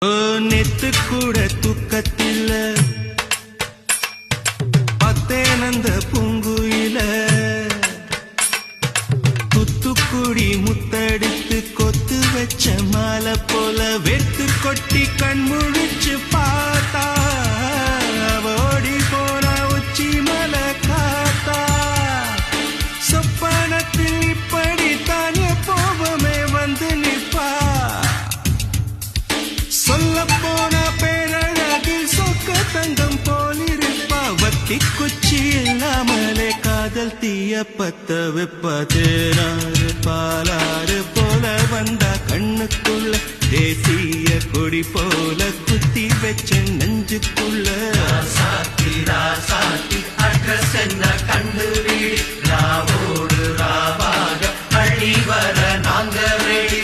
நேத்து கூட தூக்கத்தில பத்தேனந்த பூங்குயில துத்துக்குடி முத்தடித்து கொத்து வச்ச மாலை போல வெத்து கொட்டி கண் முழிச்சு பார்த்தா ஓடி போன உச்சி மலை காத்தா சொப்பனத்தில் இப்படி தானே போவமே வந்து நிற்பா சொல்ல போன பேரழகில் சொக்க தங்கம் போலிருப்பா வத்தி குச்சி இல்லாமலே காதல் தீய பத்த வெப்ப தேராறு பாலாறு போல வந்தா கண்ணுக்குள்ள தேசிய கொடி போல குத்தி வச்ச நெஞ்சுக்குள்ள ராசாத்தி அட்ரஸ் என்ன கண்டுபிடி ராவோடு ராவாக அழி வர நாங்க ரெடி